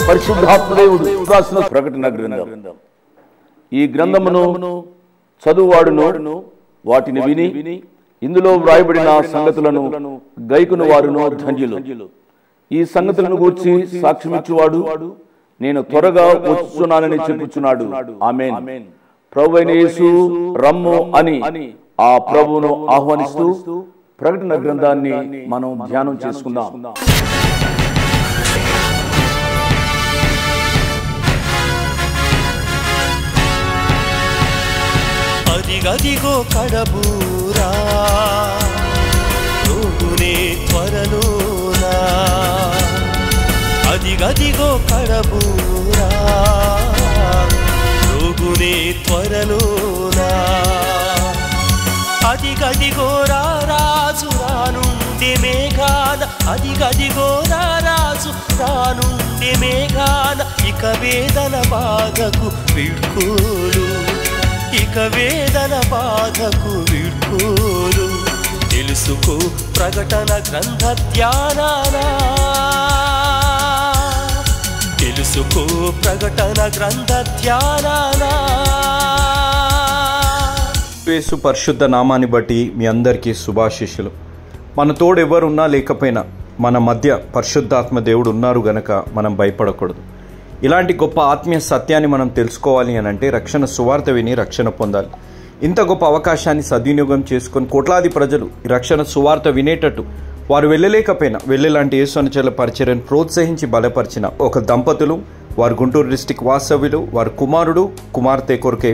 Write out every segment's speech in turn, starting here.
పరిశుద్ధాత్మదేవుడు రాసిన ప్రకటన గ్రంథం. ఈ గ్రంథమును చదువువాడును వాటిని విని ఇందులో వ్రాయబడిన సంగతులను గైకును వారును ధన్యులు. ఈ సంగతులను గూర్చి సాక్ష్యమిచ్చువాడు నేను త్వరగా వచ్చుచున్నానని చెప్పుచున్నాడు. ఆమేన్. ప్రభువైన యేసు రమ్ము అని ఆ ప్రభువును ఆహ్వానిస్తూ ప్రకటన గ్రంథాన్ని మనం ధ్యానం చేసుకుందాం. అదిగదిగో కడబూరా రోగునే త్వరలోనా, అదిగదిగో కడబూరా రోగునే త్వరలోనా, అదిగదిగో రాజు రానుండే మేఘాన, అదిగదిగో రాజు రానుండే మేఘాన, ఇక వేదన బాధకు వీడ్కోలు, ఇక వేదన బాధకు వీడ్కోలు. తెలుసుకో ప్రకటన గ్రంథ ధ్యానానా, తెలుసుకో ప్రకటన గ్రంథ ధ్యానానా. యేసు పరిశుద్ధ నామాన్ని బట్టి మీ అందరికీ శుభాశీస్సులు. మన తోడు ఎవరున్నా లేకపోయినా మన మధ్య పరిశుద్ధాత్మ దేవుడు ఉన్నారు గనక మనం భయపడకూడదు. ఇలాంటి గొప్ప ఆత్మీయ సత్యాన్ని మనం తెలుసుకోవాలి అని అంటే రక్షణ సువార్త విని రక్షణ పొందాలి. ఇంత గొప్ప అవకాశాన్ని సద్వినియోగం చేసుకొని కోట్లాది ప్రజలు ఈ రక్షణ సువార్త వినేటట్టు వారు వెళ్ళలేకపోయినా వెళ్ళేలాంటి యేసు అనుచరుల పరిచర్యను ప్రోత్సహించి బలపరిచిన ఒక దంపతులు, వారు గుంటూరు డిస్టిక్ వాస్తవ్యులు, వారి కుమారుడు కుమార్తె కొరకే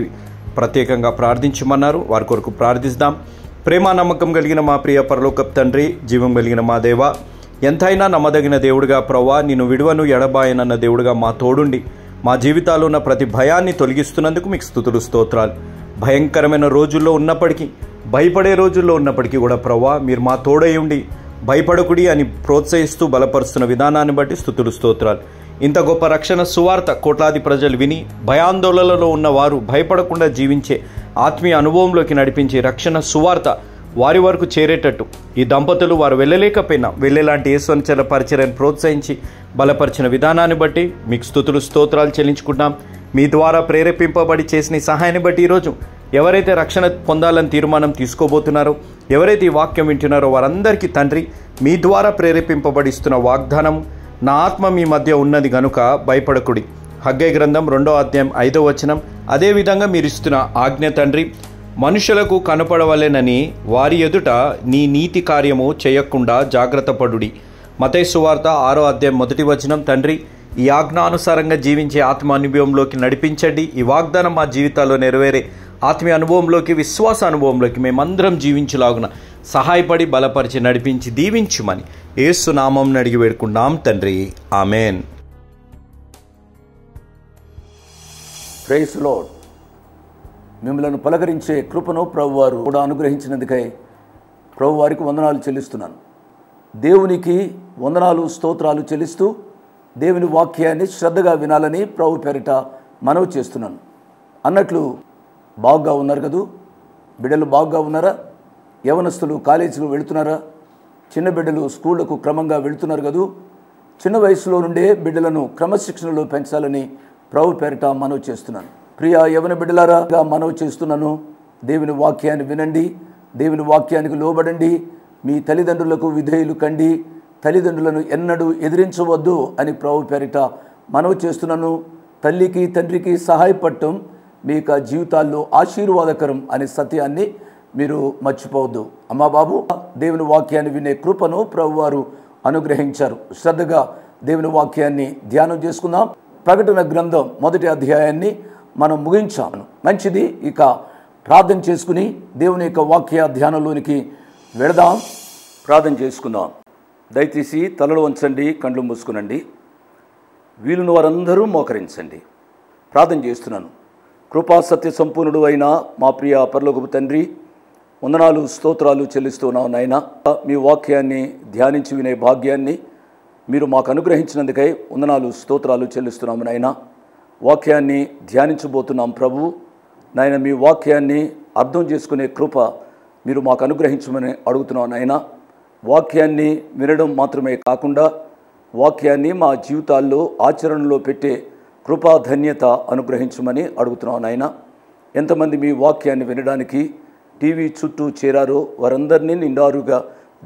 ప్రత్యేకంగా ప్రార్థించమన్నారు. వారి కొరకు ప్రార్థిస్తాం. ప్రేమ నమ్మకం కలిగిన మా ప్రియ పరలోకపు తండ్రి, జీవం కలిగిన మా దేవ, ఎంతైనా నమ్మదగిన దేవుడిగా ప్రవ్వా, నిన్ను విడువను ఎడబాయనన్న దేవుడిగా మా తోడుండి మా జీవితాల్లో ఉన్న ప్రతి భయాన్ని తొలగిస్తున్నందుకు మీకు స్తుతులు స్తోత్రాలు. భయంకరమైన రోజుల్లో ఉన్నప్పటికీ, భయపడే రోజుల్లో ఉన్నప్పటికీ కూడా ప్రవ్వా మీరు మా తోడై ఉండి భయపడకుడి అని ప్రోత్సహిస్తూ బలపరుస్తున్న విధానాన్ని బట్టి స్తుతులు స్తోత్రాలు. ఇంత గొప్ప రక్షణ సువార్త కోట్లాది ప్రజలు విని భయాందోళనలో ఉన్న వారు భయపడకుండా జీవించే ఆత్మీయ అనుభవంలోకి నడిపించే రక్షణ సువార్త వారి వరకు చేరేటట్టు ఈ దంపతులు వారు వెళ్ళలేకపోయినా వెళ్ళేలాంటి యేసు అనుచరుల పరిచర్యను ప్రోత్సహించి బలపరిచిన విధానాన్ని బట్టి మీకు స్తుతులు స్తోత్రాలు చెల్లించుకుంటాం. మీ ద్వారా ప్రేరేపింపబడి చేసిన ఈ సహాయాన్ని బట్టి ఈరోజు ఎవరైతే రక్షణ పొందాలని తీర్మానం తీసుకోబోతున్నారో, ఎవరైతే ఈ వాక్యం వింటున్నారో వారందరికీ తండ్రి మీ ద్వారా ప్రేరేపింపబడిస్తున్న వాగ్దానం, నా ఆత్మ మీ మధ్య ఉన్నది గనుక భయపడకుడి. హగ్గై గ్రంథం 2వ అధ్యాయం 5వ వచనం. అదేవిధంగా మీరు ఇస్తున్న ఆజ్ఞ తండ్రి, మనుషులకు కనపడవలెనని వారి ఎదుట నీ నీతి కార్యము చేయకుండా జాగ్రత్త పడుడి. మత్తయి సువార్త 6వ అధ్యాయం 1వ వచనం. తండ్రి ఈ ఆజ్ఞానుసారంగా జీవించే ఆత్మ అనుభవంలోకి నడిపించండి. ఈ వాగ్దానం మా జీవితాల్లో నెరవేరే ఆత్మీయ అనుభవంలోకి, విశ్వాస అనుభవంలోకి మేమందరం జీవించులాగున సహాయపడి బలపరిచి నడిపించి దీవించుమని యేసు నామం అడిగి వేడుకున్నాం తండ్రి. ఆమెన్. Praise lord. మిమ్మల్ని పలకరించే కృపను ప్రభువారు కూడా అనుగ్రహించినందుకై ప్రభువారికి వందనాలు చెల్లిస్తున్నాను. దేవునికి వందనాలు స్తోత్రాలు చెల్లిస్తూ దేవుని వాక్యాన్ని శ్రద్ధగా వినాలని ప్రభు పేరిట మనవి చేస్తున్నాను. అన్నట్లు బాగుగా ఉన్నారు కదూ? బిడ్డలు బాగుగా ఉన్నారా? యవనస్తులు కాలేజీలు వెళుతున్నారా? చిన్న బిడ్డలు స్కూళ్లకు క్రమంగా వెళుతున్నారు కదూ? చిన్న వయసులో నుండే బిడ్డలను క్రమశిక్షణలో పెంచాలని ప్రభు పేరిట మనవి చేస్తున్నాను. ప్రియ యవన బిడ్డలారా, మనవి చేస్తున్నాను, దేవుని వాక్యాన్ని వినండి, దేవుని వాక్యానికి లోబడండి, మీ తల్లిదండ్రులకు విధేయులు కండి, తల్లిదండ్రులను ఎన్నడూ ఎదిరించవద్దు అని ప్రభు పేరిట మనవి చేస్తున్నాను. తల్లికి తండ్రికి సహాయపడటం మీ యొక్క జీవితాల్లో ఆశీర్వాదకరం అనే సత్యాన్ని మీరు మర్చిపోవద్దు. అమ్మా బాబు, దేవుని వాక్యాన్ని వినే కృపను ప్రభువారు అనుగ్రహించారు. శ్రద్ధగా దేవుని వాక్యాన్ని ధ్యానం చేసుకుందాం. ప్రకటన గ్రంథం 1వ అధ్యాయాన్ని మనం ముగించాము. మంచిది. ఇక ప్రార్థన చేసుకుని దేవుని యొక్క వాక్య ధ్యానంలోనికి వెళదాం. ప్రార్థన చేసుకుందాం. దయచేసి తలలు వంచండి, కళ్ళు మూసుకునండి. వీలున్న వారందరూ మోకరించండి. ప్రార్థన చేస్తున్నాను. కృపా సత్య సంపూర్ణుడు అయిన మా ప్రియ పరలోకపు తండ్రి, వందనాలు స్తోత్రాలు చెల్లిస్తున్నావు నాయన. మీ వాక్యాన్ని ధ్యానించి వినే భాగ్యాన్ని మీరు మాకు అనుగ్రహించినందుకై వందనాలు స్తోత్రాలు చెల్లిస్తున్నాము నాయన. వాక్యాన్ని ధ్యానించబోతున్నాం ప్రభు నాయన. మీ వాక్యాన్ని అర్థం చేసుకునే కృప మీరు మాకు అనుగ్రహించమని అడుగుతున్నాం నాయన. వాక్యాన్ని వినడం మాత్రమే కాకుండా వాక్యాన్ని మా జీవితాల్లో ఆచరణలో పెట్టే కృపాధన్యత అనుగ్రహించమని అడుగుతున్నాం నాయన. ఎంతమంది మీ వాక్యాన్ని వినడానికి టీవీ చుట్టూ చేరారో వారందరినీ నిండారుగా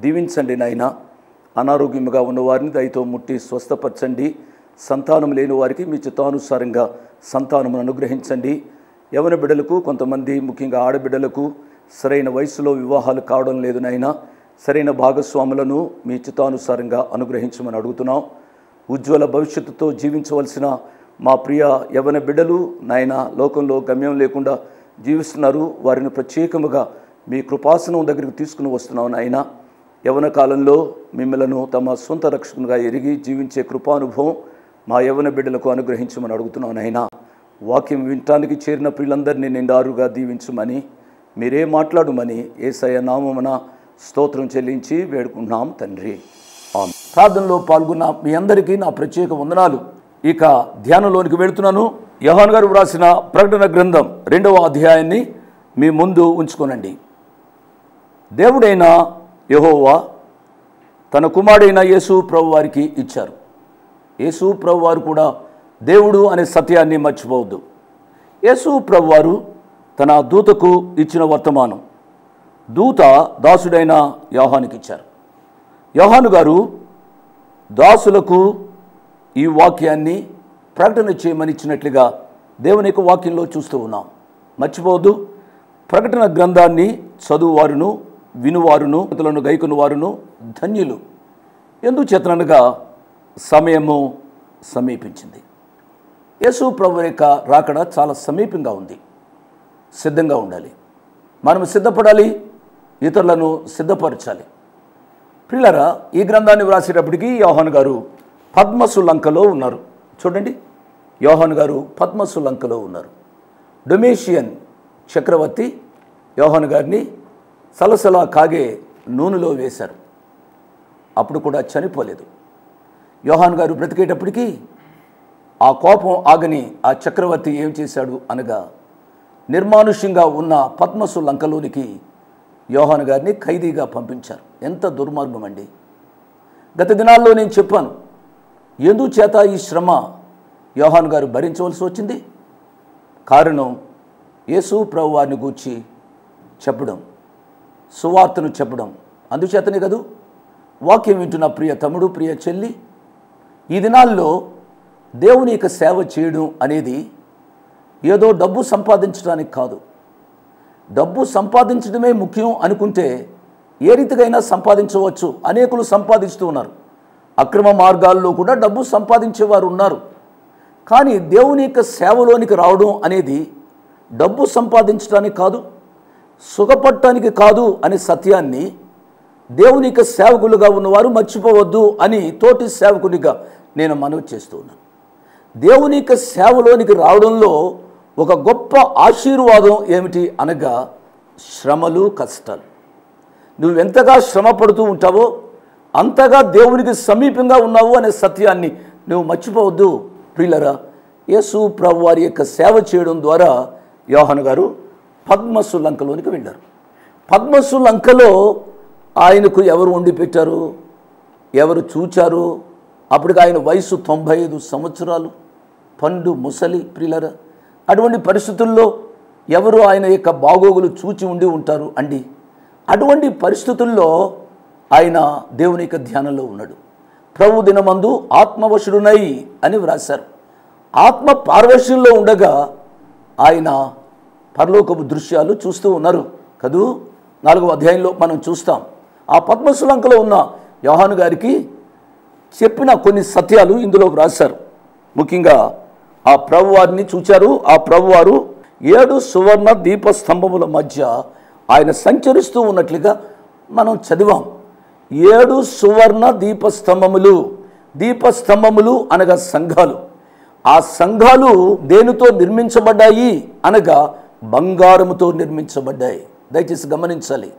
దీవించండి నాయన. అనారోగ్యముగా ఉన్నవారిని దయతో ముట్టి స్వస్థపరచండి. సంతానం లేని వారికి మీ చిత్తానుసారంగా సంతానమును అనుగ్రహించండి. యవన బిడ్డలకు, కొంతమంది ముఖ్యంగా ఆడబిడ్డలకు సరైన వయసులో వివాహాలు కావడం లేదు నాయన. సరైన భాగస్వాములను మీ చిత్తానుసారంగా అనుగ్రహించమని అడుగుతున్నాం. ఉజ్వల భవిష్యత్తుతో జీవించవలసిన మా ప్రియ యవన బిడ్డలు నాయన లోకంలో గమ్యం లేకుండా జీవిస్తున్నారు. వారిని ప్రత్యేకముగా మీ కృపాసనం దగ్గరికి తీసుకుని వస్తున్నాం నాయన. యవన కాలంలో మిమ్మలను తమ సొంత రక్షకునిగా ఎరిగి జీవించే కృపానుభవం మా యవన బిడ్డలకు అనుగ్రహించమని అడుగుతున్నాం నాయన. వాక్యం వినటానికి చేరిన ప్రియులందరినీ నిండారుగా దీవించమని, మీరే మాట్లాడమని యేసయ్య నామమున స్తోత్రం చెల్లించి వేడుకుంటున్నాం తండ్రి. ఆమేన్. ప్రార్థనలో పాల్గొన్న మీ అందరికీ నా ప్రత్యేక వందనాలు. ఇక ధ్యానంలోనికి వెళుతున్నాను. యోహాను గారు వ్రాసిన ప్రకటన గ్రంథం 2వ అధ్యాయాన్ని మీ ముందు ఉంచుకోనండి. దేవుడైన యెహోవా తన కుమారుడైన యేసు ప్రభు వారికి ఇచ్చారు. యేసు ప్రభు వారు కూడా దేవుడు అనే సత్యాన్ని మర్చిపోవద్దు. యేసు ప్రభు వారు తన దూతకు ఇచ్చిన వర్తమానం దూత దాసుడైన యోహానుకి ఇచ్చారు. యోహాను గారు దాసులకు ఈ వాక్యాన్ని ప్రకటన చేయమని ఇచ్చినట్లుగా దేవుని యొక్క వాక్యంలో చూస్తూ ఉన్నాం. మర్చిపోవద్దు, ప్రకటన గ్రంథాన్ని చదువువారును వినువారును ఇతరులను గైకుని వారును ధన్యులు. ఎందుచేతనగా సమయము సమీపించింది. యేసు ప్రభు యొక్క రాకడ చాలా సమీపంగా ఉంది. సిద్ధంగా ఉండాలి. మనం సిద్ధపడాలి, ఇతరులను సిద్ధపరచాలి. ప్రియులారా, ఈ గ్రంథాన్ని వ్రాసేటప్పటికీ యోహాను గారు పద్మసు లంకలో ఉన్నారు. చూడండి, యోహాను గారు పద్మసు లంకలో ఉన్నారు. డొమేషియన్ చక్రవర్తి యోహాను గారిని సలసలా కాగే నూనెలో వేశారు. అప్పుడు కూడా చనిపోలేదు. యోహాను గారు బ్రతికేటప్పటికీ ఆ కోపం ఆగని ఆ చక్రవర్తి ఏం చేశాడు అనగా, నిర్మానుష్యంగా ఉన్న పద్మసు లంకలోనికి యోహాను గారిని ఖైదీగా పంపించారు. ఎంత దుర్మార్గం అండి! గత దినాల్లో నేను చెప్పాను, ఎందుచేత ఈ శ్రమ యోహాను గారు భరించవలసి వచ్చింది. కారణం యేసు ప్రభు వారిని గూర్చి చెప్పడం, సువార్తను చెప్పడం. అందుచేతనే కదూ వాక్యం వింటున్న ప్రియ తమ్ముడు, ప్రియ చెల్లి, ఈ దినాల్లో దేవుని యొక్క సేవ చేయడం అనేది ఏదో డబ్బు సంపాదించడానికి కాదు. డబ్బు సంపాదించడమే ముఖ్యం అనుకుంటే ఏ రీతికైనా సంపాదించవచ్చు. అనేకులు సంపాదిస్తూ ఉన్నారు. అక్రమ మార్గాల్లో కూడా డబ్బు సంపాదించేవారు ఉన్నారు. కానీ దేవుని యొక్క సేవలోనికి రావడం అనేది డబ్బు సంపాదించడానికి కాదు, సుఖపడటానికి కాదు అనే సత్యాన్ని దేవుని యొక్క సేవకులుగా ఉన్నవారు మర్చిపోవద్దు అని తోటి సేవకునిగా నేను మనవి చేస్తూ ఉన్నాను. దేవుని యొక్క సేవలోనికి రావడంలో ఒక గొప్ప ఆశీర్వాదం ఏమిటి అనగా శ్రమలు, కష్టాలు. నువ్వెంతగా శ్రమ పడుతూ ఉంటావో అంతగా దేవునికి సమీపంగా ఉన్నావు అనే సత్యాన్ని నువ్వు మర్చిపోవద్దు. ప్రియులరా, యేసు ప్రభు వారి యొక్క సేవ చేయడం ద్వారా యోహాను గారు పద్మసు లంకలోనికి వెళ్ళారు. పద్మసు లంకలో ఆయనకు ఎవరు వండి పెట్టారు, ఎవరు చూచారు? అప్పటికి ఆయన వయసు 95 సంవత్సరాలు, పండు ముసలి. ప్రియులరా, అటువంటి పరిస్థితుల్లో ఎవరు ఆయన యొక్క బాగోగులు చూచి ఉండి ఉంటారు అండి? అటువంటి పరిస్థితుల్లో ఆయన దేవుని యొక్క ధ్యానంలో ఉన్నాడు. ప్రభు దినమందు ఆత్మవశుడునై అని వ్రాశారు. ఆత్మ పారవశ్యంలో ఉండగా ఆయన పరలోకపు దృశ్యాలు చూస్తూ ఉన్నారు కదూ. 4వ అధ్యాయంలో మనం చూస్తాం. ఆ పద్మసు లంకలో ఉన్న యోహాను గారికి చెప్పిన కొన్ని సత్యాలు ఇందులో రాశారు. ముఖ్యంగా ఆ ప్రభువారిని చూచారు. ఆ ప్రభువారు 7 సువర్ణ దీపస్తంభముల మధ్య ఆయన సంచరిస్తూ ఉన్నట్లుగా మనం చదివాం. 7 సువర్ణ దీపస్తంభములు. దీపస్తంభములు అనగా సంఘాలు. ఆ సంఘాలు దేనితో నిర్మించబడ్డాయి అనగా బంగారముతో నిర్మించబడ్డాయి. దయచేసి గమనించాలి.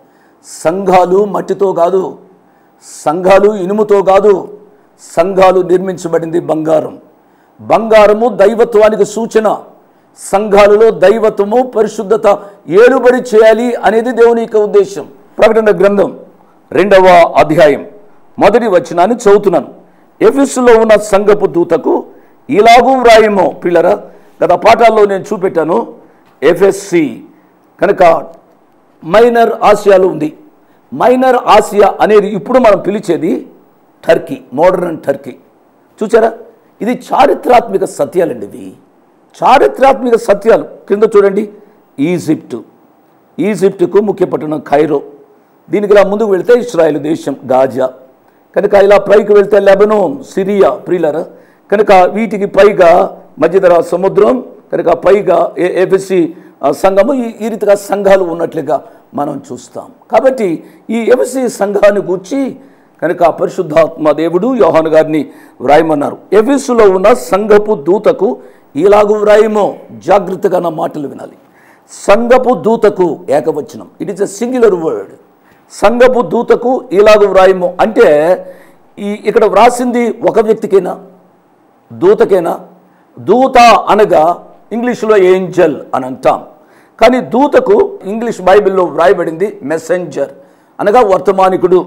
సంఘాలు మట్టితో కాదు, సంఘాలు ఇనుముతో కాదు. సంఘాలు నిర్మించబడింది బంగారం. బంగారము దైవత్వానికి సూచన. సంఘాలలో దైవత్వము, పరిశుద్ధత ఏలుబడి చేయాలి అనేది దేవుని యొక్క ఉద్దేశం. ప్రకటన గ్రంథం 2వ అధ్యాయం 1వ వచనాన్ని చదువుతున్నాను. ఎఫెసులో ఉన్న సంఘపు దూతకు ఇలాగూ వ్రాయమో. పిల్లరా, గత పాఠాల్లో నేను చూపెట్టాను. ఎఫ్ఎస్సి కనుక మైనర్ ఆసియాలో ఉంది. మైనర్ ఆసియా అనేది ఇప్పుడు మనం పిలిచేది టర్కీ, మోడర్న్ టర్కీ. చూసారా, ఇది చారిత్రాత్మక సత్యాలండి. ఇవి చారిత్రాత్మక సత్యాలు. కింద చూడండి, ఈజిప్టుకు ముఖ్య పట్టణం ఖైరో. దీనికి ఇలా ముందుకు వెళితే ఇస్రాయేల్ దేశం గాజా. కనుక ఇలా పైకి వెళ్తే లెబనోన్, సిరియా. ప్రియులారా, కనుక వీటికి పైగా మధ్యధరా సముద్రం, కనుక పైగా ఎఫెసి సంఘము. ఈ రీతిగా సంఘాలు ఉన్నట్లుగా మనం చూస్తాం. కాబట్టి ఈ ఎఫెసి సంఘాన్ని గూర్చి కనుక పరిశుద్ధాత్మ దేవుడు యోహాను గారిని వ్రాయమన్నారు. ఎఫెసులో ఉన్న సంఘపు దూతకు ఇలాగూ వ్రాయమో. జాగ్రత్తగా నా మాటలు వినాలి. సంఘపు దూతకు ఏకవచనం, it is a singular word. సంఘపు దూతకు ఇలాగూ వ్రాయమో అంటే ఇక్కడ వ్రాసింది ఒక వ్యక్తికైనా, దూతకైనా. దూత అనగా ఇంగ్లీష్లో ఏంజల్ అని అంటాం. కానీ దూతకు ఇంగ్లీష్ బైబిల్లో వ్రాయబడింది మెసెంజర్ అనగా వర్తమానికుడు.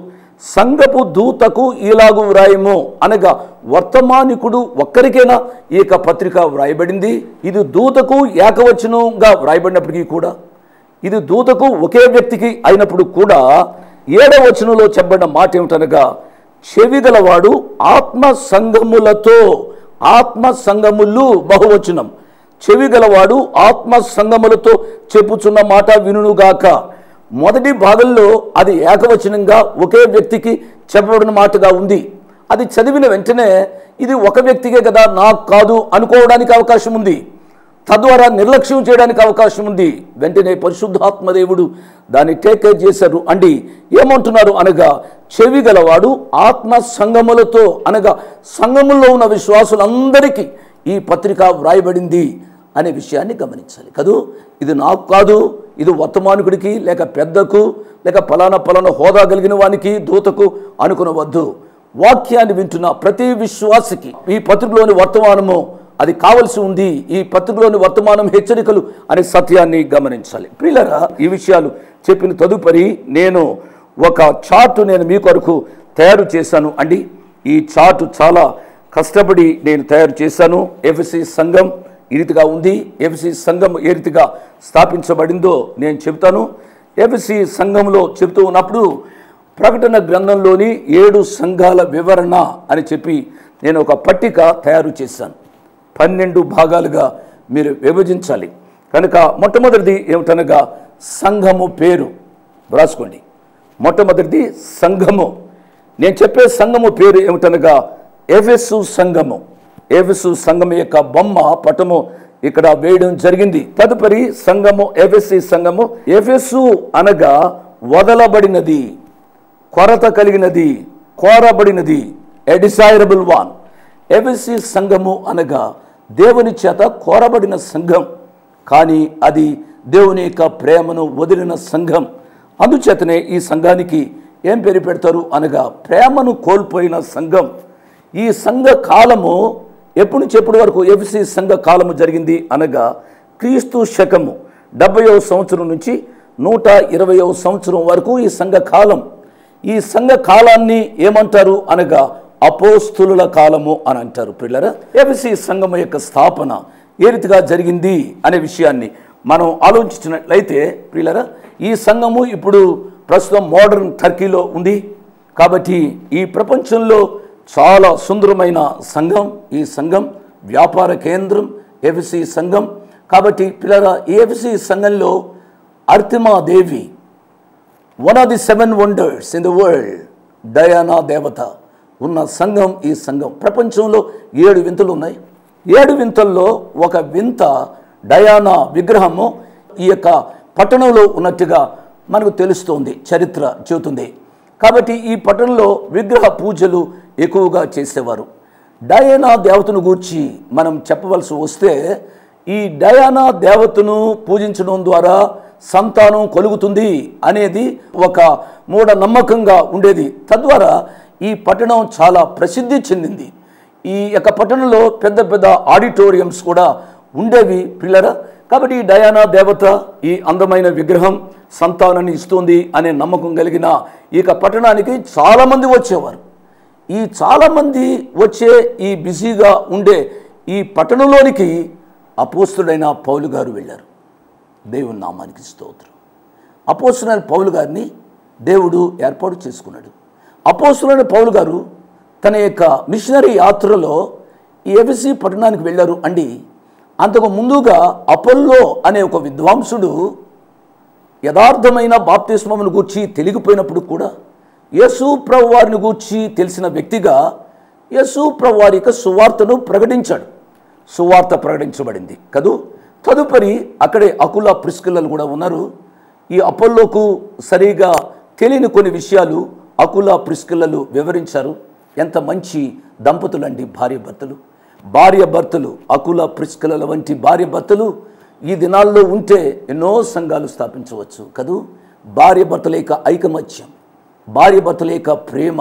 సంఘపు దూతకు ఇలాగూ వ్రాయము అనగా వర్తమానికుడు ఒక్కరికైనా ఈ యొక్క పత్రిక వ్రాయబడింది. ఇది దూతకు ఏకవచనంగా వ్రాయబడినప్పటికీ కూడా, ఇది దూతకు ఒకే వ్యక్తికి అయినప్పుడు కూడా 7వ వచనంలో చెప్పబడిన మాట ఏమిటనగా, చెవిగలవాడు ఆత్మ సంఘములతో, ఆత్మ సంఘములు బహువచనం, చెవిగలవాడు ఆత్మ సంఘములతో చెప్పుచున్న మాట వినుగాక. మొదటి భాగంలో అది ఏకవచనంగా ఒకే వ్యక్తికి చెప్పబడిన మాటగా ఉంది. అది చదివిన వెంటనే ఇది ఒక వ్యక్తికే కదా, నాకు కాదు అనుకోవడానికి అవకాశం ఉంది. తద్వారా నిర్లక్ష్యం చేయడానికి అవకాశం ఉంది. వెంటనే పరిశుద్ధాత్మదేవుడు దాన్ని టేకేర్ చేశారు. అండి ఏమంటున్నారు అనగా, చెవి గలవాడు ఆత్మ సంఘములతో అనగా సంఘముల్లో ఉన్న విశ్వాసులందరికీ ఈ పత్రిక వ్రాయబడింది అనే విషయాన్ని గమనించాలి కదూ. ఇది నాకు కాదు, ఇది వర్తమానికుడికి లేక పెద్దకు లేక పలానా హోదా కలిగిన వానికి దూతకు అనుకునవద్దు. వాక్యాన్ని వింటున్న ప్రతి విశ్వాసికి ఈ పత్రికలోని వర్తమానము అది కావలసి ఉంది. ఈ పత్రికలోని వర్తమానం హెచ్చరికలు అనే సత్యాన్ని గమనించాలి. ప్రియులారా, ఈ విషయాలు చెప్పిన తదుపరి నేను ఒక చార్టు నేను మీ కొరకు తయారు చేశాను అండి. ఈ చార్టు చాలా కష్టపడి నేను తయారు చేశాను. ఎఫెసి సంఘం ఈ రీతిగా ఉంది. ఎఫెసి సంఘం ఏ రీతిగా స్థాపించబడిందో నేను చెబుతాను. ఎఫెసి సంఘంలో చెబుతూ ఉన్నప్పుడు ప్రకటన గ్రంథంలోని 7 సంఘాల వివరణ అని చెప్పి నేను ఒక పట్టిక తయారు చేశాను. 12 భాగాలుగా మీరు విభజించాలి. కనుక మొట్టమొదటిది ఏమిటనగా సంఘము పేరు వ్రాసుకోండి. మొట్టమొదటిది సంఘము. నేను చెప్పే సంఘము పేరు ఏమిటనగా ఎఫెసు సంఘము. ఎఫెసు సంఘం యొక్క బొమ్మ పటము ఇక్కడ వేయడం జరిగింది. తదుపరి సంఘము ఎఫెసి సంఘము. ఎఫెసు అనగా వదలబడినది, కొరత కలిగినది, కోరబడినది, ఎ డిజైరబుల్ వన్. ఎఫెసి సంఘము అనగా దేవుని చేత కోరబడిన సంఘం, కానీ అది దేవుని యొక్క ప్రేమను వదిలిన సంఘం. అందుచేతనే ఈ సంఘానికి ఏం పేరు పెడతారు అనగా ప్రేమను కోల్పోయిన సంఘం. ఈ సంఘ కాలము ఎప్పటి నుంచి ఎప్పటి వరకు ఎఫెసి సంఘ కాలము జరిగింది అనగా క్రీస్తు శకము 70వ సంవత్సరం నుంచి 120వ సంవత్సరం వరకు ఈ సంఘ కాలం. ఈ సంఘ కాలాన్ని ఏమంటారు అనగా అపోస్తులుల కాలము అని అంటారు. పిల్లరా, ఎఫెసి సంఘం యొక్క స్థాపన ఏ రీతిగా జరిగింది అనే విషయాన్ని మనం ఆలోచించినట్లయితే ప్రియులరా, ఈ సంఘము ఇప్పుడు ప్రస్తుతం మోడర్న్ టర్కీలో ఉంది. కాబట్టి ఈ ప్రపంచంలో చాలా సుందరమైన సంఘం ఈ సంఘం, వ్యాపార కేంద్రం ఎఫెసి సంఘం. కాబట్టి పిల్లరా, ఈ ఎఫెసి సంఘంలో అర్తిమాదేవి, one of the 7 wonders in the world, Diana దేవత ఉన్న సంఘం ఈ సంఘం. ప్రపంచంలో 7 వింతలు ఉన్నాయి. 7 వింతల్లో ఒక వింత డయానా విగ్రహము ఈ యొక్క పట్టణంలో ఉన్నట్టుగా మనకు తెలుస్తోంది, చరిత్ర చెబుతుంది. కాబట్టి ఈ పట్టణంలో విగ్రహ పూజలు ఎక్కువగా చేసేవారు. డయానా దేవతను గూర్చి మనం చెప్పవలసి వస్తే, ఈ డయానా దేవతను పూజించడం ద్వారా సంతానం కలుగుతుంది అనేది ఒక మూఢనమ్మకంగా ఉండేది. తద్వారా ఈ పట్టణం చాలా ప్రసిద్ధి చెందింది. ఈ యొక్క పట్టణంలో పెద్ద పెద్ద ఆడిటోరియంస్ కూడా ఉండేవి పిల్లరా. కాబట్టి ఈ డయానా దేవత, ఈ అందమైన విగ్రహం సంతానాన్ని ఇస్తుంది అనే నమ్మకం కలిగిన ఈ యొక్క పట్టణానికి చాలామంది వచ్చేవారు. ఈ చాలామంది వచ్చే ఈ బిజీగా ఉండే ఈ పట్టణంలోనికి అపోస్తుడైన పౌలు గారు వెళ్ళారు. దేవుని నామానికి స్తోత్రం. అపోస్తుడైన పౌలు గారిని దేవుడు ఏర్పాటు చేసుకున్నాడు. అపోస్తుడైన పౌలు గారు తన యొక్క మిషనరీ యాత్రలో ఈ ఎఫెసీ పట్టణానికి వెళ్ళారు అండి. అంతకు ముందుగా అపోల్లో అనే ఒక విద్వాంసుడు యథార్థమైన బాప్తిస్మమును గూర్చి తెలియకపోయినప్పుడు కూడా యేసు ప్రభు వారిని గూర్చి తెలిసిన వ్యక్తిగా యేసు ప్రభు వారి యొక్క సువార్తను ప్రకటించాడు. సువార్త ప్రకటించబడింది కదూ. తదుపరి అక్కడే అకుల ప్రిస్కిల్లలు కూడా ఉన్నారు. ఈ అపోల్లోకు సరిగా తెలియని కొన్ని విషయాలు అకుల ప్రిస్కిల్లలు వివరించారు. ఎంత మంచి దంపతులండి భార్య భర్తలు అకుల ప్రిస్కిల్లల వంటి భార్య భర్తలు ఈ దినాల్లో ఉంటే ఎన్నో సంఘాలు స్థాపించవచ్చు కదూ. భార్య భర్తల యొక్క ఐకమత్యం, భార్య భర్తల యొక్క ప్రేమ,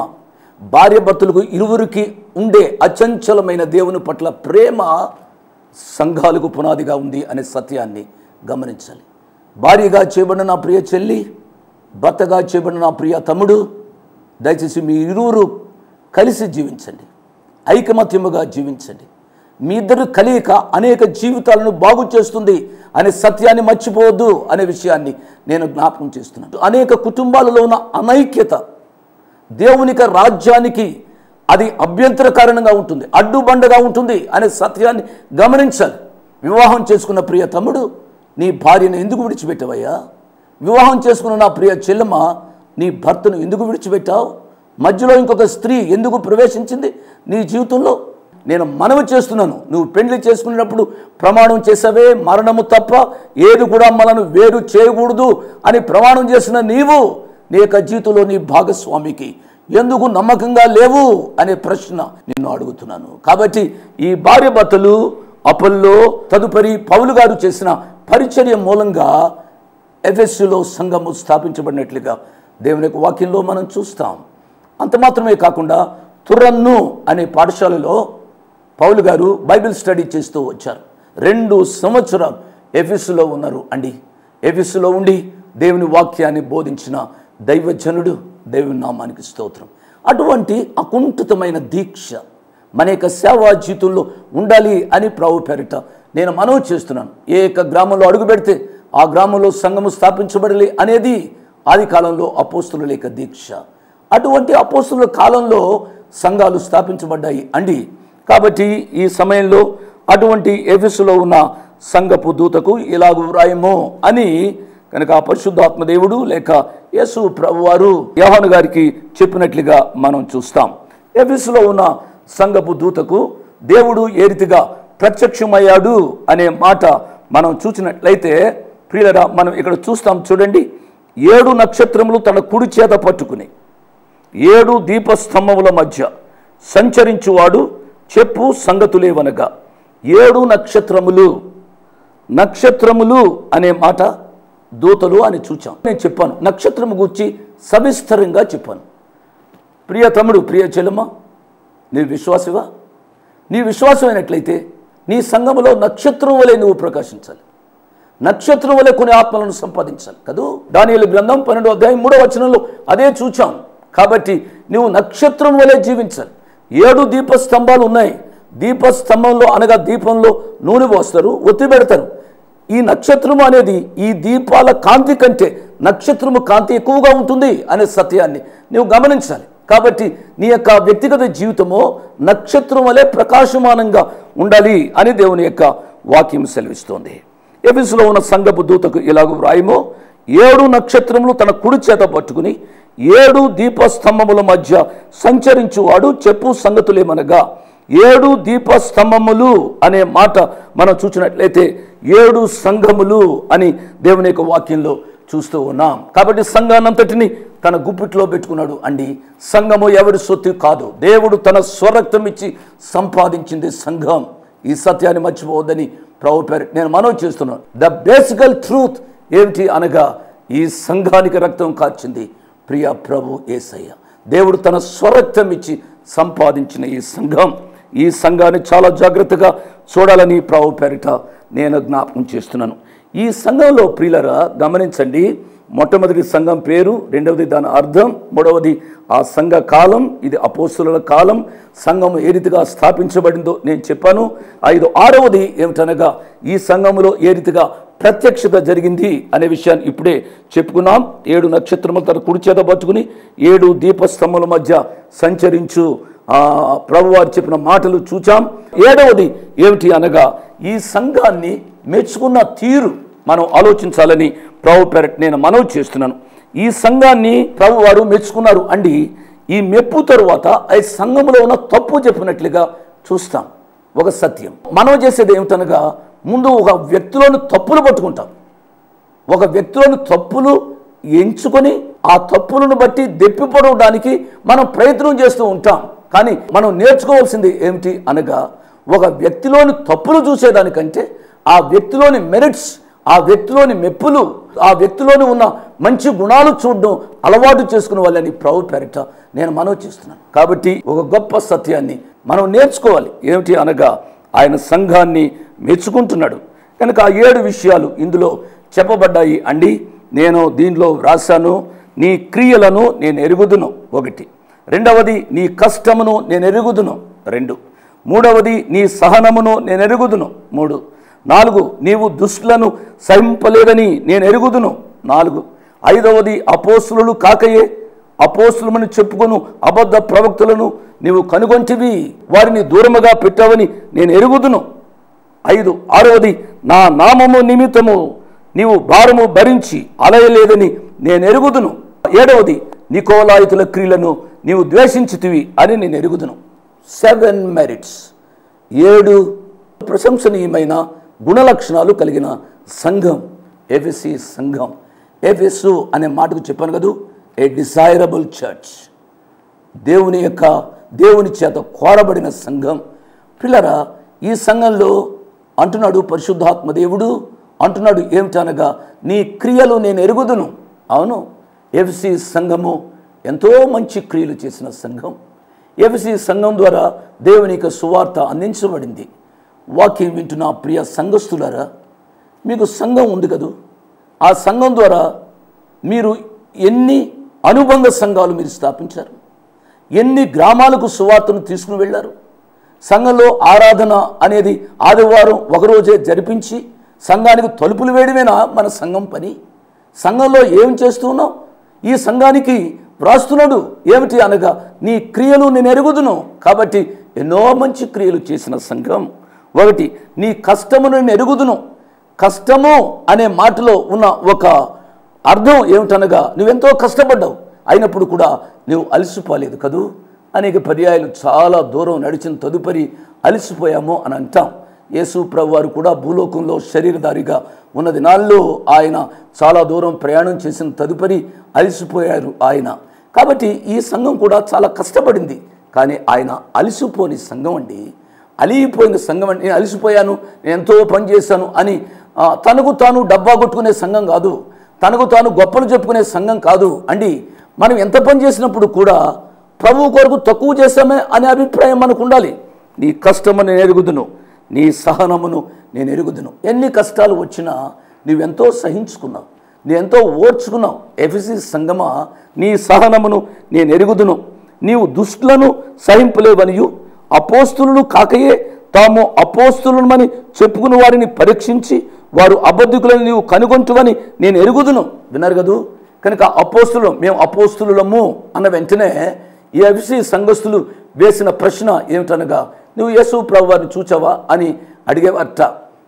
భార్య భర్తలకు ఇరువురికి ఉండే అచంచలమైన దేవుని పట్ల ప్రేమ సంఘాలకు పునాదిగా ఉంది అనే సత్యాన్ని గమనించాలి. భార్యగా చేయబడిన నా ప్రియ చెల్లి, భర్తగా చేయబడిన నా ప్రియ తమ్ముడు, దయచేసి మీ ఇరువురు కలిసి జీవించండి, ఐకమత్యముగా జీవించండి. మీ ఇద్దరు కలియక అనేక జీవితాలను బాగు చేస్తుంది అనే సత్యాన్ని మర్చిపోవద్దు అనే విషయాన్ని నేను జ్ఞాపకం చేస్తున్నాను. అనేక కుటుంబాలలో ఉన్న అనైక్యత దేవునికి రాజ్యానికి అది అభ్యంతరకారణంగా ఉంటుంది, అడ్డుబండగా ఉంటుంది అనే సత్యాన్ని గమనించాలి. వివాహం చేసుకున్న ప్రియ తమ్ముడు, నీ భార్యను ఎందుకు విడిచిపెట్టావయ్యా? వివాహం చేసుకున్న నా ప్రియ చెల్లెమ్మ, నీ భర్తను ఎందుకు విడిచిపెట్టావు? మధ్యలో ఇంకొక స్త్రీ ఎందుకు ప్రవేశించింది నీ జీవితంలో? నేను మనవి చేస్తున్నాను, నువ్వు పెళ్లి చేసుకునేటప్పుడు ప్రమాణం చేసావే, మరణము తప్ప ఏది కూడా మనను వేరు చేయకూడదు అని ప్రమాణం చేసిన నీవు నీ యొక్క జీవితంలో నీ భాగస్వామికి ఎందుకు నమ్మకంగా లేవు అనే ప్రశ్న నిన్ను అడుగుతున్నాను. కాబట్టి ఈ భార్య భర్తలు అపోల్లో తదుపరి పౌలు గారు చేసిన పరిచర్య మూలంగా ఎఫెసీలో సంఘము స్థాపించబడినట్లుగా దేవుని యొక్క వాక్యంలో మనం చూస్తాం. అంత మాత్రమే కాకుండా తురన్ను అనే పాఠశాలలో పౌలు గారు బైబిల్ స్టడీ చేస్తూ వచ్చారు. 2 సంవత్సరాలు ఎఫెసీలో ఉన్నారు అండి. ఎఫెసీలో ఉండి దేవుని వాక్యాన్ని బోధించిన దైవజనుడు, దేవుని నామానికి స్తోత్రం. అటువంటి అకుంఠితమైన దీక్ష మన యొక్క సేవా జీవితంలో ఉండాలి అని ప్రభు పేరిట నేను మనవి చేస్తున్నాను. ఏ యొక్క గ్రామంలో అడుగు పెడితే ఆ గ్రామంలో సంఘము స్థాపించబడాలి అనేది ఆది కాలంలో అపోస్తుల యొక్క దీక్ష. అటువంటి అపోస్తుల కాలంలో సంఘాలు స్థాపించబడ్డాయి అండి. కాబట్టి ఈ సమయంలో అటువంటి ఎఫెసులో ఉన్న సంఘపు దూతకు ఇలాగూ వ్రాయము అని కనుక పరిశుద్ధాత్మదేవుడు లేక యేసు ప్రభువారు యోహాను గారికి చెప్పినట్లుగా మనం చూస్తాం. ఎఫెసులో ఉన్న సంఘపు దూతకు దేవుడు ఏ రీతిగా ప్రత్యక్షమయ్యాడు అనే మాట మనం చూసినట్లయితే ప్రియులరా, మనం ఇక్కడ చూస్తాం చూడండి. 7 నక్షత్రములు తన కుడి చేత పట్టుకుని 7 దీపస్తంభముల మధ్య సంచరించువాడు చెప్పు సంగతులేవనగా. 7 నక్షత్రములు అనే మాట దూతలు అని చూచాం. నేను చెప్పాను, నక్షత్రము గురించి సవిస్తరంగా చెప్పాను. ప్రియ తమ్ముడు, ప్రియ చెల్లెమ్మ, నీ విశ్వాసవా? నీ విశ్వాసమైనట్లయితే నీ సంఘములో నక్షత్రం వలె నువ్వు ప్రకాశించాలి, నక్షత్రం వలె కొన్ని ఆత్మలను సంపాదించాలి కదూ. దానియేలు గ్రంథం 12వ అధ్యాయం 3వ వచనంలో అదే చూచాం. కాబట్టి నువ్వు నక్షత్రం వలె జీవించాలి. 7 దీపస్తంభాలు ఉన్నాయి. దీపస్తంభంలో అనగా దీపంలో నూనె పోస్తారు, ఒత్తి పెడతారు. ఈ నక్షత్రము అనేది ఈ దీపాల కాంతి కంటే నక్షత్రము కాంతి ఎక్కువగా ఉంటుంది అనే సత్యాన్ని నువ్వు గమనించాలి. కాబట్టి నీ యొక్క వ్యక్తిగత జీవితము నక్షత్రం వలె ప్రకాశమానంగా ఉండాలి అని దేవుని యొక్క వాక్యం సెలవిస్తోంది. ఎఫెసులో ఉన్న సంఘపు దూతకు ఇలాగూ వ్రాయము. 7 నక్షత్రములు తన కుడి చేత పట్టుకుని 7 దీపస్తంభముల మధ్య సంచరించువాడు చెప్పు సంగతులేమనగా. 7 దీపస్తంభములు అనే మాట మనం చూసినట్లయితే 7 సంఘములు అని దేవుని యొక్క వాక్యంలో చూస్తూ ఉన్నాం. కాబట్టి సంఘానంతటిని తన గుప్పిట్లో పెట్టుకున్నాడు అండి. సంఘము ఎవరి సొత్తు కాదు, దేవుడు తన స్వరక్తం ఇచ్చి సంపాదించింది సంఘం. ఈ సత్యాన్ని మర్చిపోవద్దని ప్రభు పేరు నేను మనవి చేస్తున్నాను. ద బేసికల్ ట్రూత్ ఏమిటి అనగా ఈ సంఘానికి రక్తం కార్చింది ప్రియ ప్రభు యేసయ్య. దేవుడు తన స్వరక్తం ఇచ్చి సంపాదించిన ఈ సంఘాన్ని చాలా జాగ్రత్తగా చూడాలని ప్రభు పేరిట నేను జ్ఞాపకం చేస్తున్నాను. ఈ సంఘంలో ప్రియులరా గమనించండి, మొట్టమొదటి సంఘం పేరు, రెండవది దాని అర్థం, మూడవది ఆ సంఘ కాలం. ఇది అపోస్తుల కాలం. సంఘం ఏ రీతిగా స్థాపించబడిందో నేను చెప్పాను. ఆరవది ఏమిటనగా ఈ సంఘములో ఏ రీతిగా ప్రత్యక్షత జరిగింది అనే విషయాన్ని ఇప్పుడే చెప్పుకున్నాం. 7 నక్షత్రములు తన కుడి చేత పట్టుకుని 7 దీపస్తంభముల మధ్య సంచరించు ప్రభువారు చెప్పిన మాటలు చూచాం. 7వది ఏమిటి అనగా ఈ సంఘాన్ని మెచ్చుకున్న తీరు మనం ఆలోచించాలని ప్రభు పేరట నేను మనవి చేస్తున్నాను. ఈ సంఘాన్ని ప్రభువారు మెచ్చుకున్నారు అండి. ఈ మెప్పు తరువాత ఈ సంఘంలో ఉన్న తప్పు చెప్పినట్లుగా చూస్తాం. ఒక సత్యం మనం చేసేది ఏమిటనగా ముందు ఒక వ్యక్తిలోని తప్పులు పట్టుకుంటాం. ఒక వ్యక్తిలోని తప్పులు ఎంచుకొని ఆ తప్పులను బట్టి దెప్పిపడడానికి మనం ప్రయత్నం చేస్తూ ఉంటాం. కానీ మనం నేర్చుకోవాల్సింది ఏమిటి అనగా ఒక వ్యక్తిలోని తప్పులు చూసేదానికంటే ఆ వ్యక్తిలోని మెరిట్స్, ఆ వ్యక్తిలోని మెప్పులు, ఆ వ్యక్తిలోని ఉన్న మంచి గుణాలు చూడడం అలవాటు చేసుకునే వాళ్ళని ప్రభు పేరిట నేను మనవి చేస్తున్నాను. కాబట్టి ఒక గొప్ప సత్యాన్ని మనం నేర్చుకోవాలి. ఏమిటి అనగా ఆయన సంఘాన్ని మెచ్చుకుంటున్నాడు కనుక ఆ 7 విషయాలు ఇందులో చెప్పబడ్డాయి అండి. నేను దీనిలో రాశాను. నీ క్రియలను నేను ఎరుగుదును 1, రెండవది నీ కష్టమును నేను ఎరుగుదును 2, మూడవది నీ సహనమును నేను ఎరుగుదును 3, 4 నీవు దుష్టులను సహింపలేదని నేను ఎరుగుదును 4, 5వది అపోస్తులు కాకయే అపోస్తులమని చెప్పుకొను అబద్ధ ప్రవక్తలను నీవు కనుగొంటివి, వారిని దూరముగా పెట్టావని నేను ఎరుగుదును 5, 6వది నా నామము నిమిత్తము నీవు భారము భరించి అలయలేదని నేను ఎరుగుదును 7వది నికోలాయితుల క్రియలను నీవు ద్వేషించితివి అని నేను ఎరుగుదును. 7 మెరిట్స్, 7 ప్రశంసనీయమైన గుణలక్షణాలు కలిగిన సంఘం ఎఫెసీ సంఘం. ఎఫెసు అనే మాటకు చెప్పాను కదా, ఏ డిజైరబుల్ చర్చ్, దేవుని చేత కోరబడిన సంఘం. పిల్లరా, ఈ సంఘంలో అంటున్నాడు పరిశుద్ధాత్మ దేవుడు అంటున్నాడు ఏమిటనగా నీ క్రియలు నేను ఎరుగుదును. అవును, ఎఫెసీ సంఘము ఎంతో మంచి క్రియలు చేసిన సంఘం. ఎఫెసీ సంఘం ద్వారా దేవునికి సువార్త అందించబడింది. వాక్యం వింటున్న ప్రియ సంఘస్థులారా, మీకు సంఘం ఉంది కదూ. ఆ సంఘం ద్వారా మీరు ఎన్ని అనుబంధ సంఘాలు మీరు స్థాపించారు, ఎన్ని గ్రామాలకు సువార్తను తీసుకుని వెళ్ళారు. సంఘంలో ఆరాధన అనేది ఆదివారం ఒకరోజే జరిపించి సంఘానికి తలుపులు వేయడమేనా మన సంఘం పని? సంఘంలో ఏం చేస్తున్నావు? ఈ సంఘానికి వ్రాస్తున్నాడు ఏమిటి అనగా నీ క్రియలు నేను ఎరుగుదును. కాబట్టి ఎన్నో మంచి క్రియలు చేసిన సంఘం. 1 నీ కష్టమును నేను ఎరుగుదును. కష్టము అనే మాటలో ఉన్న ఒక అర్థం ఏమిటనగా నువ్వెంతో కష్టపడ్డావు, అయినప్పుడు కూడా నువ్వు అలసిపోలేదు కదూ. అనేక పర్యాయాలు చాలా దూరం నడిచిన తదుపరి అలసిపోయాము అని అంటాం. యేసు ప్రభు వారు కూడా భూలోకంలో శరీరధారిగా ఉన్న దినాల్లో ఆయన చాలా దూరం ప్రయాణం చేసిన తదుపరి అలసిపోయారు ఆయన. కాబట్టి ఈ సంఘం కూడా చాలా కష్టపడింది. కానీ ఆయన అలసిపోని సంఘం అండి, అలిగిపోయిన సంఘం అండి. నేను అలసిపోయాను, నేను ఎంతో పని చేశాను అని తనకు తాను డబ్బా కొట్టుకునే సంఘం కాదు, తనకు తాను గొప్పలు చెప్పుకునే సంఘం కాదు అండి. మనం ఎంత పని చేసినప్పుడు కూడా ప్రభువు కొరకు తక్కువ చేశామే అనే అభిప్రాయం మనకు ఉండాలి. నీ కష్టము నేను ఎరుగుదును, నీ సహనమును నేను ఎరుగుదును. ఎన్ని కష్టాలు వచ్చినా నువ్వెంతో సహించుకున్నావు, నువ్వెంతో ఓర్చుకున్నావు. ఎఫెసీ సంఘమా, నీ సహనమును నేను ఎరుగుదును. నీవు దుష్టులను సహింపలేవనియు అపోస్తులు కాకయే తాము అపోస్తులమని చెప్పుకుని వారిని పరీక్షించి వారు అబద్ధికులను నీవు కనుగొంటువని నేను ఎరుగుదును. విన్నారు కదూ. కనుక అపోస్తులు, మేము అపోస్తులము అన్న వెంటనే ఈ ఎఫెసీ సంఘస్థులు వేసిన ప్రశ్న ఏమిటనగా నువ్వు యేసు ప్రభు వారిని చూచావా అని అడిగేవారట.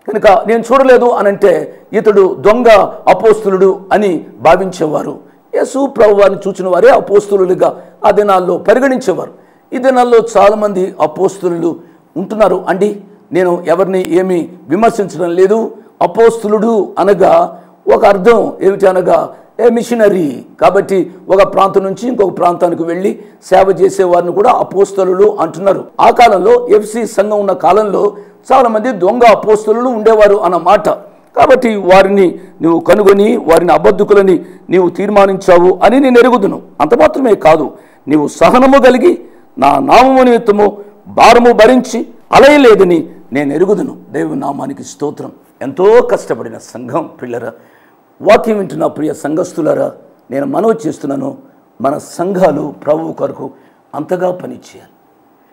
కనుక నేను చూడలేదు అనంటే ఇతడు దొంగ అపోస్తులుడు అని భావించేవారు. యేసు ప్రభు వారిని చూచిన వారే అపోస్తులుగా ఆ దినాల్లో పరిగణించేవారు. ఈ దినాల్లో చాలామంది అపోస్తులు ఉంటున్నారు అండి. నేను ఎవరిని ఏమీ విమర్శించడం లేదు. అపోస్తులుడు అనగా ఒక అర్థం ఏమిటి అనగా ఏ మిషనరీ. కాబట్టి ఒక ప్రాంతం నుంచి ఇంకొక ప్రాంతానికి వెళ్ళి సేవ చేసేవారిని కూడా అపోస్తలులు అంటున్నారు. ఆ కాలంలో ఎఫెసీ సంఘం ఉన్న కాలంలో చాలామంది దొంగ అపోస్తలులు ఉండేవారు అన్నమాట. కాబట్టి వారిని నువ్వు కనుగొని వారిని అబద్ధికులని నీవు తీర్మానించావు అని నేను ఎరుగుదును. అంత మాత్రమే కాదు, నీవు సహనము కలిగి నా నామము నిమిత్తము భారము భరించి అలయలేదని నేను ఎరుగుదును. దేవుని నామానికి స్తోత్రం. ఎంతో కష్టపడిన సంఘం పిల్లరా. వాక్యం వింటున్న ప్రియ సంఘస్థులారా, నేను మనవి చేస్తున్నాను, మన సంఘాలు ప్రభువు కొరకు అంతగా పనిచేయాలి.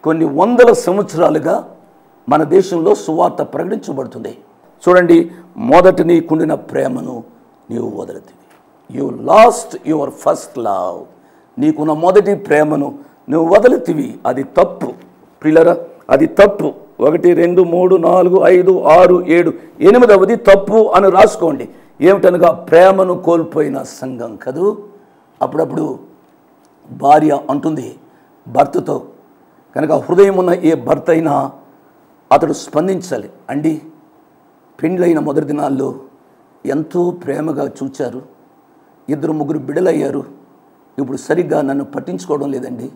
కొన్ని వందల సంవత్సరాలుగా మన దేశంలో సువార్త ప్రకటించబడుతుంది. చూడండి, మొదట నీకుండిన ప్రేమను నీవు వదలతివి. You lost your first love. నీకున్న మొదటి ప్రేమను నువ్వు వదలతివి. అది తప్పు ప్రియులారా, అది తప్పు. 1, 2, 3, 4, 5, 6, 7, 8వ తప్పు అని రాసుకోండి. ఏమిటనగా ప్రేమను కోల్పోయిన సంఘం కదూ. అప్పుడప్పుడు భార్య అంటుంది భర్తతో, కనుక హృదయం ఉన్న ఏ భర్త అయినా అతడు స్పందించాలి. అండి, పెండ్లైన మొదటి దినాల్లో ఎంతో ప్రేమగా చూచారు, 2, 3 బిడ్డలయ్యారు, ఇప్పుడు సరిగ్గా నన్ను పట్టించుకోవడం లేదండి,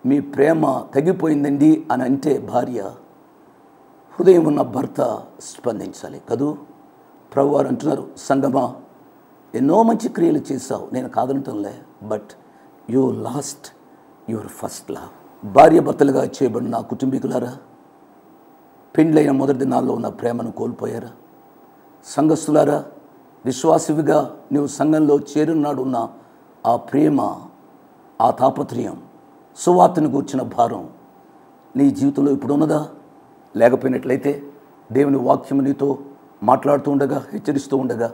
మీ ప్రేమ తగ్గిపోయిందండి అని అంటే భార్య, హృదయం ఉన్న భర్త స్పందించాలి కదూ. ప్రభువారు అంటున్నారు, సంగమా, ఎన్నో మంచి క్రియలు చేశావు, నేను కాదనటంలే, but you lost your first love. భార్య భర్తలుగా చేయబడిన కుటుంబీకులారా, పెండ్లైన మొదటి దినాల్లో ఉన్న ప్రేమను కోల్పోయారా? సంఘస్థులారా, విశ్వాసివిగా నీవు సంఘంలో చేరున్నాడు ఉన్న ఆ ప్రేమ, ఆ తాపత్రయం, సువార్తను గూర్చిన భారం నీ జీవితంలో ఇప్పుడు ఉన్నదా? లేకపోయినట్లయితే దేవుని వాక్యం నీతో మాట్లాడుతూ ఉండగా, హెచ్చరిస్తూ ఉండగా,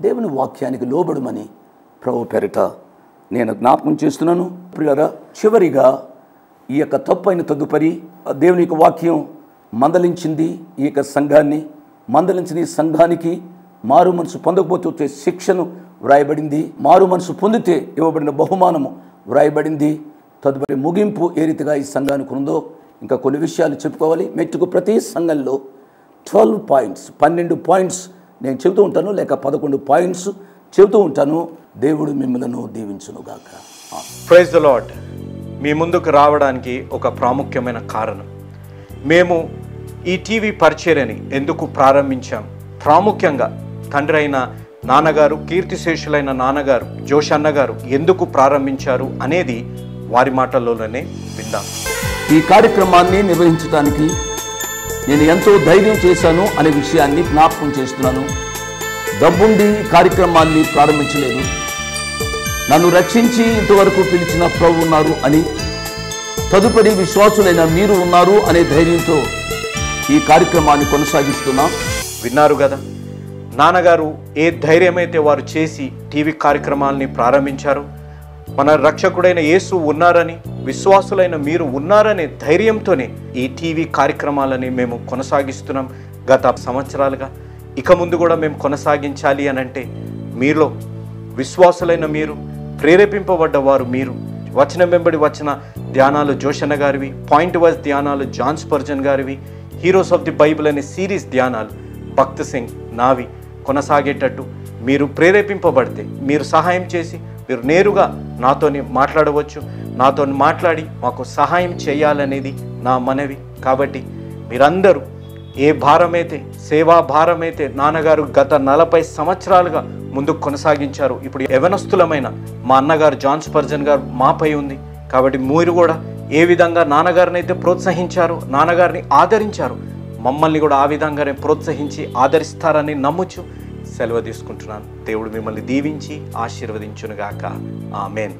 దేవుని వాక్యానికి లోబడమని ప్రభు పేరిట నేను జ్ఞాపకం చేస్తున్నాను. ప్రియులారా, చివరిగా ఈ యొక్క తప్పైన తదుపరి దేవుని యొక్క వాక్యం మందలించింది ఈ యొక్క సంఘాన్ని. మందలించిన ఈ సంఘానికి మారు మనసు పొందకపోతే వచ్చే శిక్షను వ్రాయబడింది, మారు మనసు పొందితే ఇవ్వబడిన బహుమానము వ్రాయబడింది. తదుపరి ముగింపు ఏ రీతిగా ఈ సంఘానికి ఉందో ఇంకా కొన్ని విషయాలు చెప్పుకోవాలి. మెట్టుకు ప్రతి సంఘంలో 12 పాయింట్స్, 12 పాయింట్స్ నేను చెబుతూ ఉంటాను, లేక 11 పాయింట్స్ చెబుతూ ఉంటాను. దేవుడు మిమ్మల్ని దీవించునుగాక. Praise the lord. మీ ముందుకు రావడానికి ఒక ప్రాముఖ్యమైన కారణం, మేము ఈ టీవీ పరిచర్యని ఎందుకు ప్రారంభించాం, ప్రాముఖ్యంగా తండ్రి అయిన నాన్నగారు, కీర్తిశేషులైన నాన్నగారు జోష్ అన్నగారు ఎందుకు ప్రారంభించారు అనేది వారి మాటల్లోనే విందాం. ఈ కార్యక్రమాన్ని నిర్వహించడానికి నేను ఎంతో ధైర్యం చేశాను అనే విషయాన్ని జ్ఞాపకం చేస్తున్నాను. డబ్బుండి ఈ కార్యక్రమాన్ని ప్రారంభించలేదు, నన్ను రక్షించి ఇంతవరకు పిలిచిన ప్రభు ఉన్నారు అని, తదుపరి విశ్వాసులైన మీరు ఉన్నారు అనే ధైర్యంతో ఈ కార్యక్రమాన్ని కొనసాగిస్తున్నాం. విన్నారు కదా, నాన్నగారు ఏ ధైర్యమైతే వారు చేసి టీవీ కార్యక్రమాలని ప్రారంభించారు, మన రక్షకుడైన యేసు ఉన్నారని, విశ్వాసులైన మీరు ఉన్నారనే ధైర్యంతోనే ఈ టీవీ కార్యక్రమాలని మేము కొనసాగిస్తున్నాం గత సంవత్సరాలుగా. ఇక ముందు కూడా మేము కొనసాగించాలి అని అంటే మీలో విశ్వాసులైన మీరు, ప్రేరేపింపబడ్డవారు మీరు, వచనం వెంబడి వచ్చిన ధ్యానాలు జోషన్న గారివి, పాయింట్ వైజ్ ధ్యానాలు జాన్ స్పర్జన్ గారివి, హీరోస్ ఆఫ్ ది బైబిల్ అనే సిరీస్ ధ్యానాలు భక్త్ సింగ్ నావి కొనసాగేటట్టు మీరు ప్రేరేపింపబడితే, మీరు సహాయం చేసి మీరు నేరుగా నాతోని మాట్లాడవచ్చు. నాతో మాట్లాడి మాకు సహాయం చేయాలనేది నా మనవి. కాబట్టి మీరందరూ ఏ భారమైతే, సేవా భారమైతే నాన్నగారు గత 40 సంవత్సరాలుగా ముందుకు కొనసాగించారు, ఇప్పుడు యవనస్తులమైన మా అన్నగారు జాన్ స్పర్జన్ గారు మాపై ఉంది. కాబట్టి మీరు కూడా ఏ విధంగా నాన్నగారిని అయితే ప్రోత్సహించారు, నాన్నగారిని ఆదరించారు, మమ్మల్ని కూడా ఆ విధంగానే ప్రోత్సహించి ఆదరిస్తారని నమ్ముచు సెలవు తీసుకుంటున్నాను. దేవుడు మిమ్మల్ని దీవించి ఆశీర్వదించునుగాక. ఆమేన్.